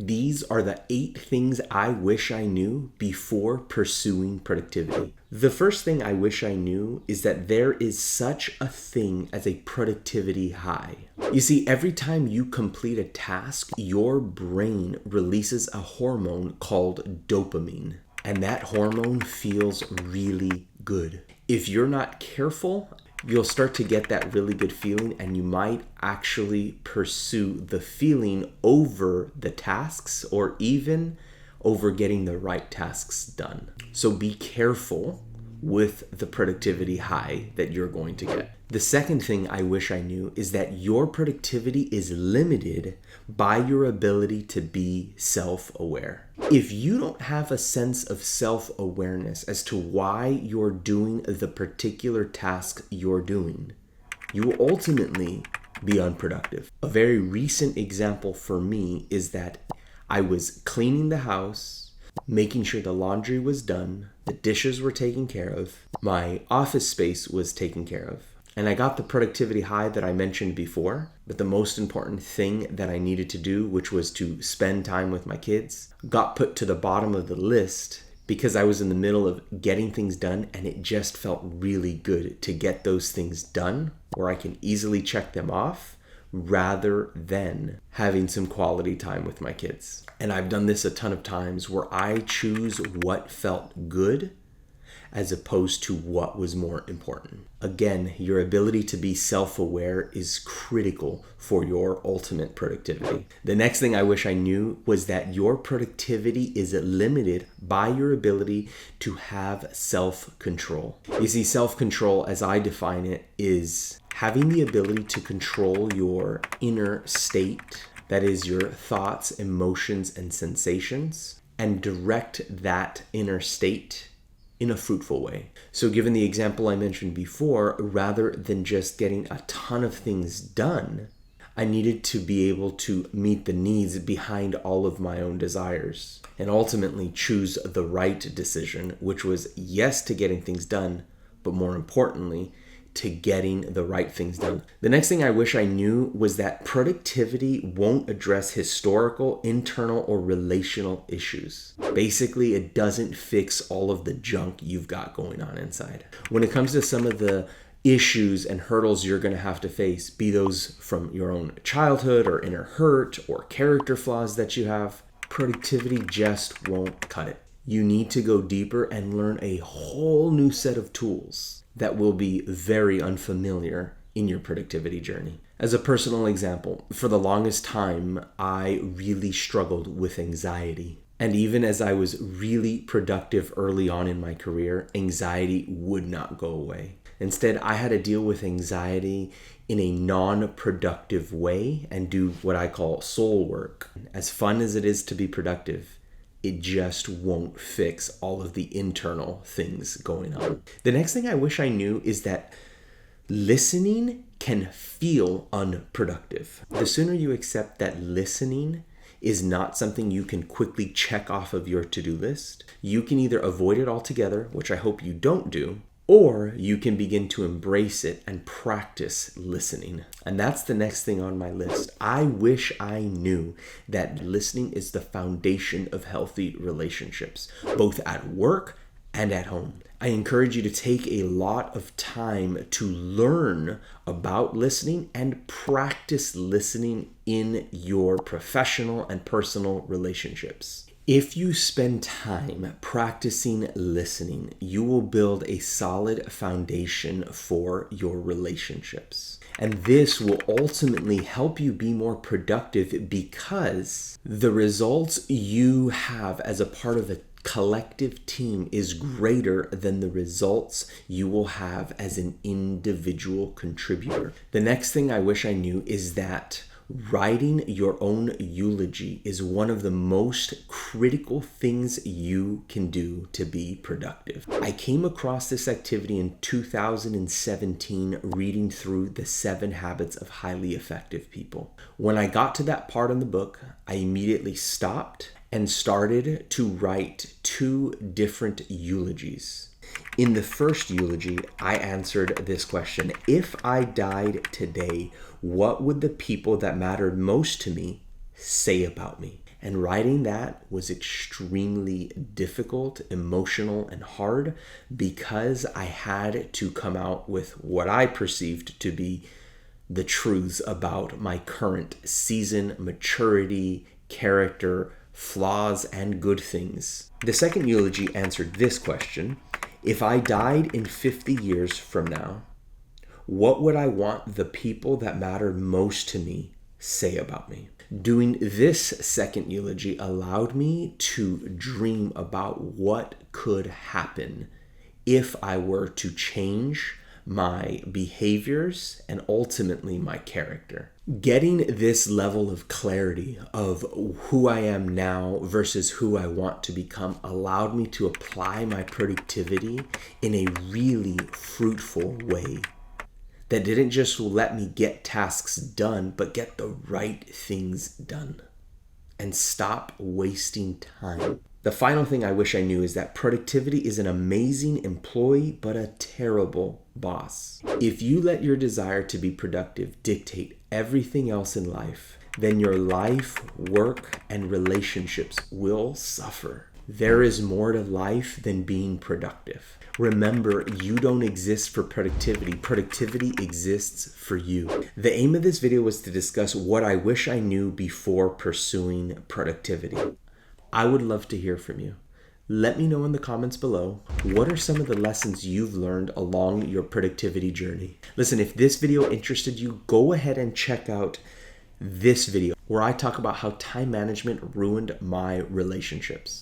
These are the 8 things I wish I knew before pursuing productivity. The first thing I wish I knew is that there is such a thing as a productivity high. You see, every time you complete a task, your brain releases a hormone called dopamine, and that hormone feels really good. If you're not careful, you'll start to get that really good feeling, and you might actually pursue the feeling over the tasks, or even over getting the right tasks done. So be careful with the productivity high that you're going to get. The second thing I wish I knew is that your productivity is limited by your ability to be self-aware. If you don't have a sense of self-awareness as to why you're doing the particular task you're doing, you will ultimately be unproductive. A very recent example for me is that I was cleaning the house, making sure the laundry was done, the dishes were taken care of, my office space was taken care of, and I got the productivity high that I mentioned before. But the most important thing that I needed to do, which was to spend time with my kids, got put to the bottom of the list because I was in the middle of getting things done, and it just felt really good to get those things done where I can easily check them off rather than having some quality time with my kids. And I've done this a ton of times where I choose what felt good as opposed to what was more important. Again, your ability to be self-aware is critical for your ultimate productivity. The next thing I wish I knew was that your productivity is limited by your ability to have self-control. You see, self-control, as I define it, is having the ability to control your inner state, that is your thoughts, emotions, and sensations, and direct that inner state in a fruitful way. So given the example I mentioned before, rather than just getting a ton of things done, I needed to be able to meet the needs behind all of my own desires and ultimately choose the right decision, which was yes to getting things done, but more importantly, to getting the right things done. The next thing I wish I knew was that productivity won't address historical, internal, or relational issues. Basically, it doesn't fix all of the junk you've got going on inside. When it comes to some of the issues and hurdles you're going to have to face, be those from your own childhood or inner hurt or character flaws that you have, productivity just won't cut it. You need to go deeper and learn a whole new set of tools that will be very unfamiliar in your productivity journey. As a personal example, for the longest time, I really struggled with anxiety. And even as I was really productive early on in my career, anxiety would not go away. Instead, I had to deal with anxiety in a non-productive way and do what I call soul work. As fun as it is to be productive, it just won't fix all of the internal things going on. The next thing I wish I knew is that listening can feel unproductive. The sooner you accept that listening is not something you can quickly check off of your to-do list, you can either avoid it altogether, which I hope you don't do, or you can begin to embrace it and practice listening. And that's the next thing on my list. I wish I knew that listening is the foundation of healthy relationships, both at work and at home. I encourage you to take a lot of time to learn about listening and practice listening in your professional and personal relationships. If you spend time practicing listening, you will build a solid foundation for your relationships. And this will ultimately help you be more productive because the results you have as a part of a collective team is greater than the results you will have as an individual contributor. The next thing I wish I knew is that writing your own eulogy is one of the most critical things you can do to be productive. I came across this activity in 2017 reading through The 7 Habits of Highly Effective People. When I got to that part in the book, I immediately stopped and started to write 2 different eulogies. In the first eulogy, I answered this question: if I died today, what would the people that mattered most to me say about me? And writing that was extremely difficult, emotional, and hard because I had to come out with what I perceived to be the truths about my current season, maturity, character, flaws, and good things. The second eulogy answered this question: if I died in 50 years from now, what would I want the people that mattered most to me say about me? Doing this second eulogy allowed me to dream about what could happen if I were to change my behaviors and ultimately my character. Getting this level of clarity of who I am now versus who I want to become allowed me to apply my productivity in a really fruitful way that didn't just let me get tasks done, but get the right things done and stop wasting time. The final thing I wish I knew is that productivity is an amazing employee, but a terrible boss. If you let your desire to be productive dictate everything else in life, then your life, work, and relationships will suffer. There is more to life than being productive. Remember, you don't exist for productivity. Productivity exists for you. The aim of this video was to discuss what I wish I knew before pursuing productivity. I would love to hear from you. Let me know in the comments below, what are some of the lessons you've learned along your productivity journey? Listen, if this video interested you, go ahead and check out this video where I talk about how time management ruined my relationships.